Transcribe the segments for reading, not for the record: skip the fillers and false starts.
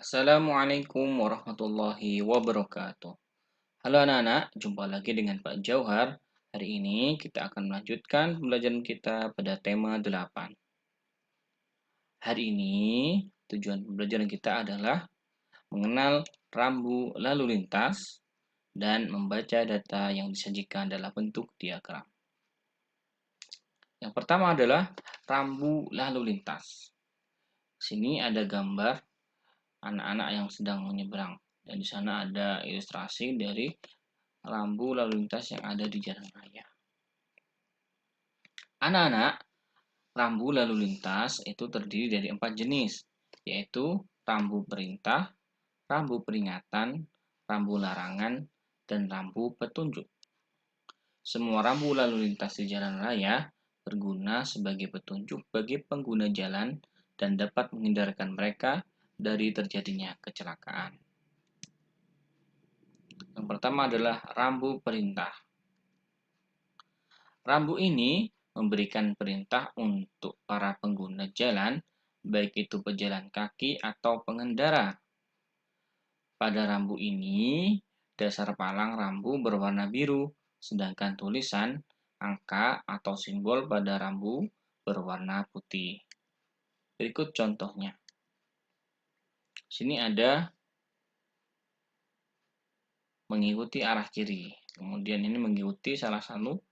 Assalamualaikum warahmatullahi wabarakatuh. Halo anak-anak, jumpa lagi dengan Pak Jauhar. Hari ini kita akan melanjutkan pembelajaran kita pada tema 8. Hari ini tujuan pembelajaran kita adalah mengenal rambu lalu lintas dan membaca data yang disajikan dalam bentuk diagram. Yang pertama adalah rambu lalu lintas. Sini ada gambar anak-anak yang sedang menyeberang. Dan di sana ada ilustrasi dari rambu lalu lintas yang ada di jalan raya. Anak-anak, rambu lalu lintas itu terdiri dari 4 jenis, yaitu rambu perintah, rambu peringatan, rambu larangan, dan rambu petunjuk. Semua rambu lalu lintas di jalan raya berguna sebagai petunjuk bagi pengguna jalan dan dapat menghindarkan mereka dari terjadinya kecelakaan. Yang pertama adalah rambu perintah. Rambu ini memberikan perintah untuk para pengguna jalan, baik itu pejalan kaki atau pengendara. Pada rambu ini, dasar palang rambu berwarna biru, sedangkan tulisan, angka, atau simbol pada rambu berwarna putih. Berikut contohnya. Sini ada mengikuti arah kiri. Kemudian ini mengikuti salah satu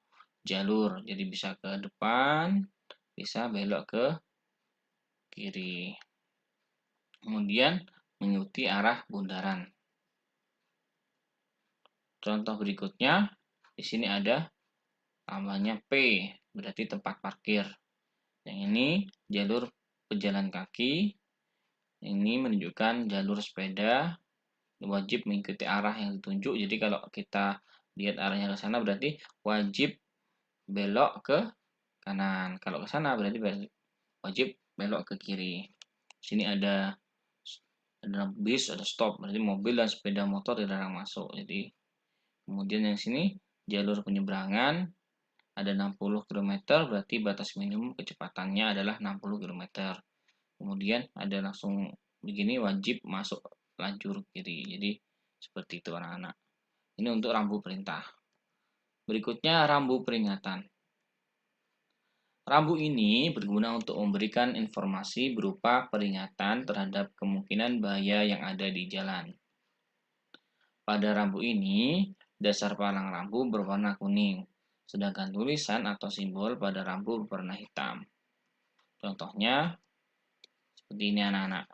jalur. Jadi bisa ke depan, bisa belok ke kiri. Kemudian mengikuti arah bundaran. Contoh berikutnya, di sini ada namanya P, berarti tempat parkir. Yang ini jalur pejalan kaki. Ini menunjukkan jalur sepeda. Wajib mengikuti arah yang ditunjuk. Jadi kalau kita lihat arahnya ke sana berarti wajib belok ke kanan. Kalau ke sana berarti wajib belok ke kiri. Sini ada bis, ada stop, berarti mobil dan sepeda motor dilarang masuk. Jadi kemudian yang sini jalur penyeberangan ada 60 km, berarti batas minimum kecepatannya adalah 60 km. Kemudian ada langsung begini, wajib masuk lajur kiri. Jadi seperti itu anak-anak. Ini untuk rambu perintah. Berikutnya rambu peringatan. Rambu ini berguna untuk memberikan informasi berupa peringatan terhadap kemungkinan bahaya yang ada di jalan. Pada rambu ini, dasar palang rambu berwarna kuning, sedangkan tulisan atau simbol pada rambu berwarna hitam. Contohnya, seperti ini anak-anak.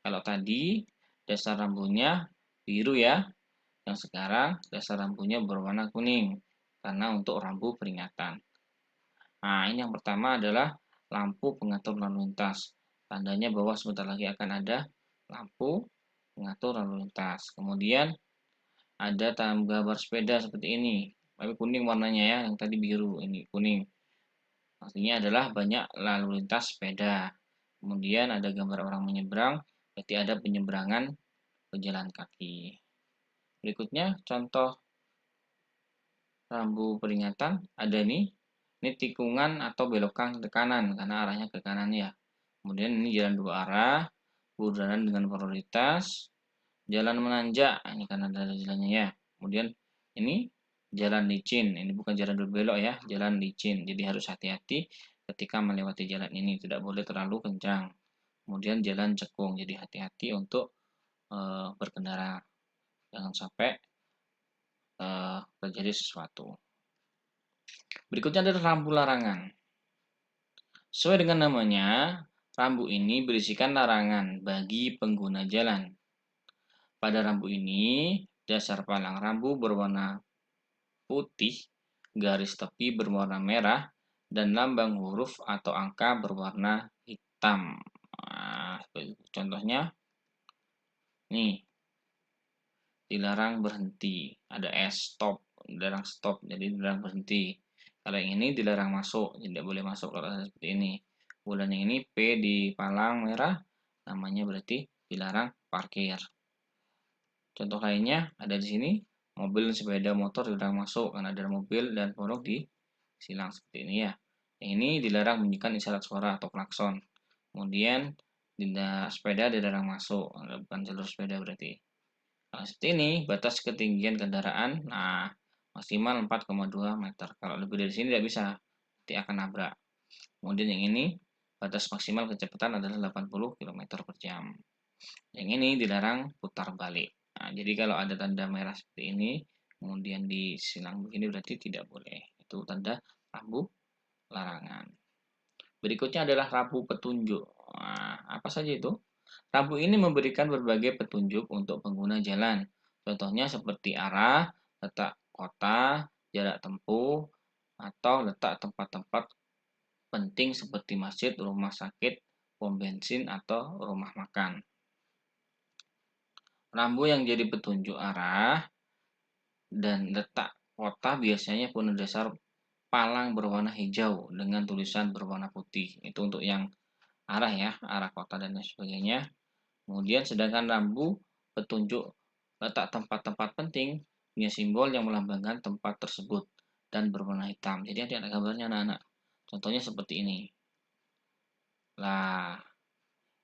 Kalau tadi, dasar rambunya biru ya, yang sekarang dasar rambunya berwarna kuning, karena untuk rambu peringatan. Nah, ini yang pertama adalah lampu pengatur lalu lintas. Tandanya bahwa sebentar lagi akan ada lampu pengatur lalu lintas. Kemudian ada gambar sepeda seperti ini. Tapi kuning warnanya ya, yang tadi biru, ini kuning. Artinya adalah banyak lalu lintas sepeda. Kemudian ada gambar orang menyeberang, berarti ada penyeberangan pejalan kaki. Berikutnya contoh rambu peringatan ada nih. Ini tikungan atau belokan ke kanan karena arahnya ke kanan ya. Kemudian ini jalan dua arah, bundaran dengan prioritas, jalan menanjak, ini karena ada jalannya ya. Kemudian ini jalan licin, ini bukan jalan berbelok ya, jalan licin. Jadi harus hati-hati ketika melewati jalan ini, tidak boleh terlalu kencang. Kemudian jalan cekung, jadi hati-hati untuk berkendara, jangan sampai terjadi sesuatu. Berikutnya adalah rambu larangan. Sesuai dengan namanya, rambu ini berisikan larangan bagi pengguna jalan. Pada rambu ini, dasar palang rambu berwarna putih, garis tepi berwarna merah, dan lambang huruf atau angka berwarna hitam. Nah, contohnya, nih, dilarang berhenti. Ada S, stop, dilarang stop, jadi dilarang berhenti. Kalau yang ini dilarang masuk, tidak boleh masuk kalau seperti ini. Kemudian yang ini P di palang merah, namanya berarti dilarang parkir. Contoh lainnya ada di sini, mobil dan sepeda motor dilarang masuk karena ada mobil dan pondok di silang seperti ini ya. Yang ini dilarang membunyikan isyarat suara atau klakson. Kemudian tidak sepeda dilarang masuk, bukan jalur sepeda berarti. Nah, seperti ini batas ketinggian kendaraan. Nah, maksimal 4,2 meter. Kalau lebih dari sini tidak bisa, nanti akan nabrak. Kemudian yang ini batas maksimal kecepatan adalah 80 km per jam. Yang ini dilarang putar balik. Nah, jadi kalau ada tanda merah seperti ini, kemudian disilang begini berarti tidak boleh. Itu tanda lampu larangan. Berikutnya adalah rambu petunjuk. Nah, apa saja itu? Rambu ini memberikan berbagai petunjuk untuk pengguna jalan. Contohnya seperti arah, letak kota, jarak tempuh, atau letak tempat-tempat penting seperti masjid, rumah sakit, pom bensin, atau rumah makan. Rambu yang jadi petunjuk arah dan letak kota biasanya punya dasar palang berwarna hijau dengan tulisan berwarna putih. Itu untuk yang arah ya, arah kota dan lain sebagainya. Kemudian sedangkan rambu petunjuk letak tempat-tempat penting punya simbol yang melambangkan tempat tersebut dan berwarna hitam. Jadi ada gambarnya anak-anak. Contohnya seperti ini. Lah,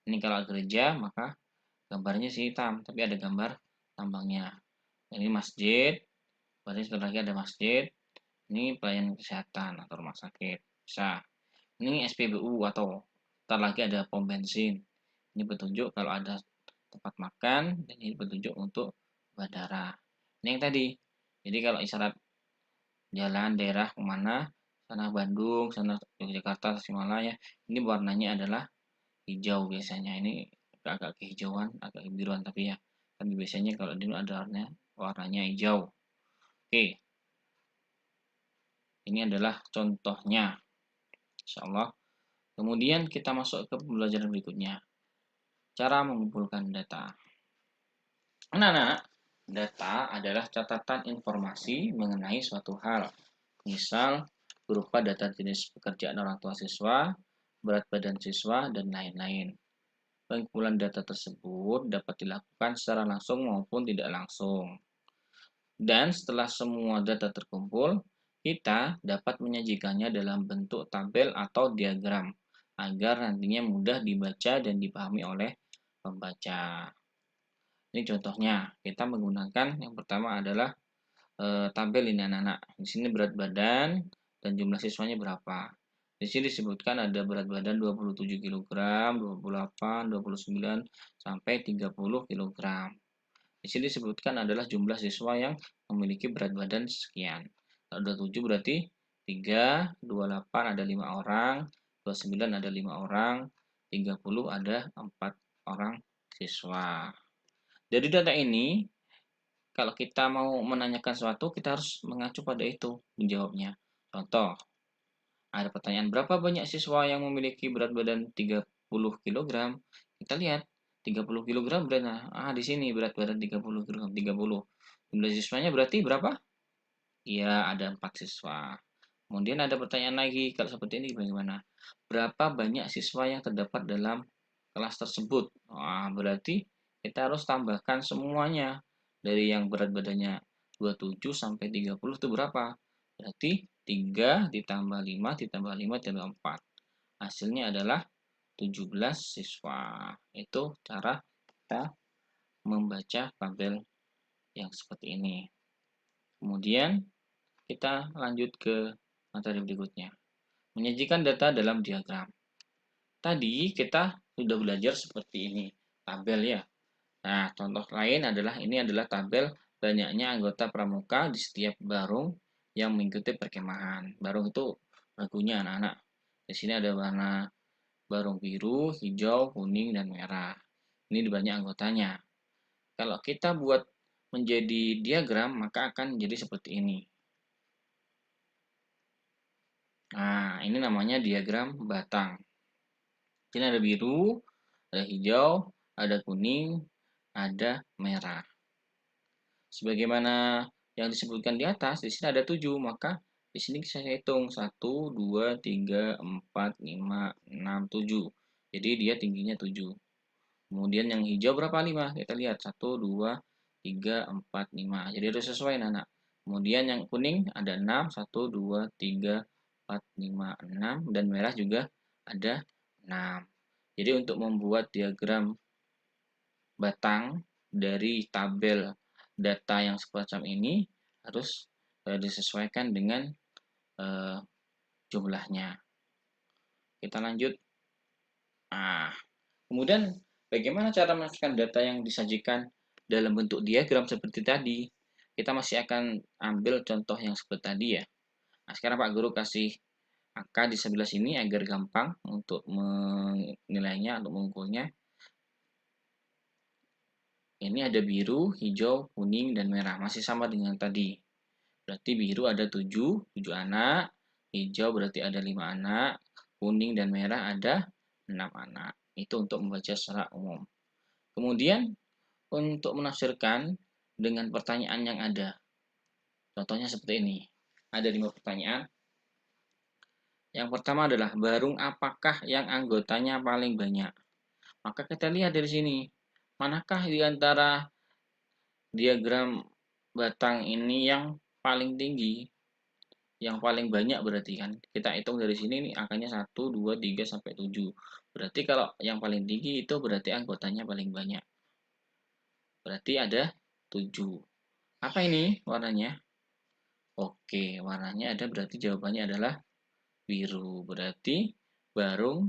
ini kalau gereja maka gambarnya sih hitam, tapi ada gambar lambangnya. Ini masjid, berarti sebentar lagi ada masjid. Ini pelayanan kesehatan atau rumah sakit. Bisa. Ini SPBU atau sebentar lagi ada pom bensin. Ini petunjuk kalau ada tempat makan dan ini petunjuk untuk bandara. Ini yang tadi. Jadi kalau isyarat jalan daerah kemana, sana Bandung, sana Yogyakarta, Tasikmalaya, ini warnanya adalah hijau biasanya. Ini agak kehijauan, agak kebiruan tapi ya. Tapi biasanya kalau di ada warnanya hijau. Oke, ini adalah contohnya. Insya Allah. Kemudian kita masuk ke pembelajaran berikutnya. Cara mengumpulkan data. Anak-anak, data adalah catatan informasi mengenai suatu hal. Misal, berupa data jenis pekerjaan orang tua siswa, berat badan siswa, dan lain-lain. Pengumpulan data tersebut dapat dilakukan secara langsung maupun tidak langsung. Dan setelah semua data terkumpul, kita dapat menyajikannya dalam bentuk tabel atau diagram agar nantinya mudah dibaca dan dipahami oleh pembaca. Ini contohnya, kita menggunakan yang pertama adalah tabel ini anak-anak. Di sini berat badan dan jumlah siswanya berapa. Di sini disebutkan ada berat badan 27 kg, 28, 29 sampai 30 kg. Di sini disebutkan adalah jumlah siswa yang memiliki berat badan sekian. Kalau 27 berarti 3, 28 ada 5 orang, 29 ada 5 orang, 30 ada 4 orang siswa. Dari data ini, kalau kita mau menanyakan sesuatu, kita harus mengacu pada itu menjawabnya. Contoh, ada pertanyaan berapa banyak siswa yang memiliki berat badan 30 kg? Kita lihat 30 kg berarti di sini berat badan 30 kg, 30. Jumlah siswanya berarti berapa? Iya, ada 4 siswa. Kemudian ada pertanyaan lagi, kalau seperti ini bagaimana? Berapa banyak siswa yang terdapat dalam kelas tersebut? Wah, berarti kita harus tambahkan semuanya. Dari yang berat badannya 27 sampai 30 itu berapa? Berarti 3 ditambah 5 ditambah 5 ditambah 4. Hasilnya adalah 17 siswa. Itu cara kita membaca tabel yang seperti ini. Kemudian kita lanjut ke materi berikutnya. Menyajikan data dalam diagram. Tadi kita sudah belajar seperti ini, tabel ya. Nah, contoh lain adalah ini adalah tabel banyaknya anggota pramuka di setiap barung yang mengikuti perkemahan. Barung itu lagunya anak-anak. Di sini ada warna barung biru, hijau, kuning, dan merah. Ini banyak anggotanya. Kalau kita buat menjadi diagram, maka akan menjadi seperti ini. Nah, ini namanya diagram batang. Di sini ada biru, ada hijau, ada kuning, ada merah. Sebagaimana yang disebutkan di atas, di sini ada 7, maka di sini saya hitung 1, 2, 3, 4, 5, 6, 7. Jadi dia tingginya 7. Kemudian yang hijau berapa? 5. Kita lihat 1, 2, 3, 4, 5. Jadi harus sesuai anak. Kemudian yang kuning ada 6, 1, 2, 3, 4, 5, 6. Dan merah juga ada 6. Jadi untuk membuat diagram batang dari tabel data yang semacam ini harus disesuaikan dengan jumlahnya. Kita lanjut. Nah, kemudian bagaimana cara memasukkan data yang disajikan dalam bentuk diagram seperti tadi? Kita masih akan ambil contoh yang seperti tadi ya. Nah, sekarang Pak Guru kasih angka di sebelah sini agar gampang untuk menilainya atau mengukurnya. Ini ada biru, hijau, kuning, dan merah. Masih sama dengan tadi. Berarti biru ada 7 anak. Hijau berarti ada 5 anak. Kuning dan merah ada 6 anak. Itu untuk membaca secara umum. Kemudian untuk menafsirkan dengan pertanyaan yang ada. Contohnya seperti ini. Ada 5 pertanyaan. Yang pertama adalah barung apakah yang anggotanya paling banyak? Maka kita lihat dari sini. Manakah di antara diagram batang ini yang paling tinggi? Yang paling banyak berarti kan. Kita hitung dari sini nih angkanya 1, 2, 3 sampai 7. Berarti kalau yang paling tinggi itu berarti anggotanya paling banyak. Berarti ada 7. Apa ini warnanya? Oke, warnanya ada berarti jawabannya adalah biru. Berarti barung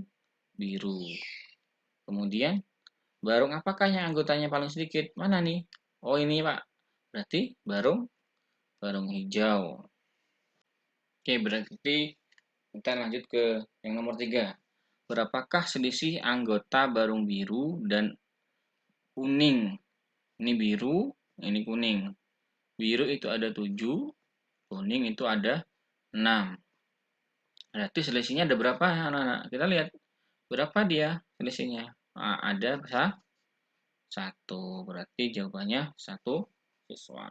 biru. Kemudian barung apakah yang anggotanya paling sedikit? Mana nih? Oh ini Pak. Berarti barung hijau. Oke, berarti kita lanjut ke yang nomor 3. Berapakah selisih anggota barung biru dan kuning? Ini biru, ini kuning. Biru itu ada 7, kuning itu ada 6. Berarti selisihnya ada berapa anak-anak? Kita lihat. Berapa dia selisihnya? Nah, ada 1. Berarti jawabannya 1 siswa.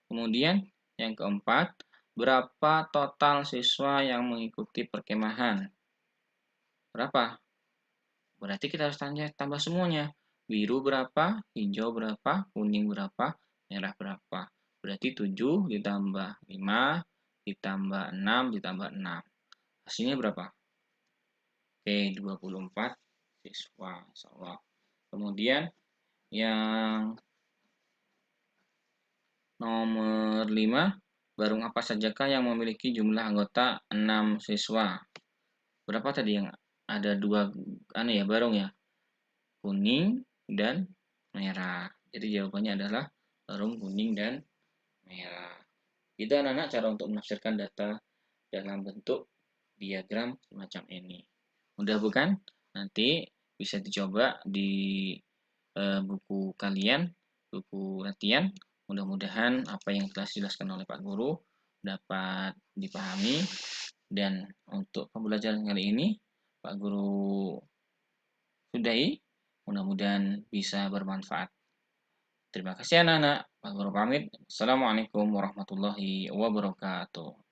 Kemudian yang keempat, berapa total siswa yang mengikuti perkemahan? Berapa? Berarti kita harus tambah semuanya. Biru berapa, hijau berapa, kuning berapa, merah berapa. Berarti 7 ditambah 5, ditambah 6, ditambah 6. Hasilnya berapa? Oke, 24 siswa. Insyaallah. Kemudian yang nomor 5, barung apa sajakah yang memiliki jumlah anggota 6 siswa? Berapa tadi yang ada 2 barung ya? Kuning dan merah. Jadi jawabannya adalah barung kuning dan merah. Itu anak-anak cara untuk menafsirkan data dalam bentuk diagram semacam ini. Mudah bukan? Nanti bisa dicoba di buku kalian, buku latihan. Mudah-mudahan apa yang telah dijelaskan oleh Pak Guru dapat dipahami. Dan untuk pembelajaran kali ini, Pak Guru sudahi. Mudah-mudahan bisa bermanfaat. Terima kasih anak-anak. Pak Guru pamit. Assalamualaikum warahmatullahi wabarakatuh.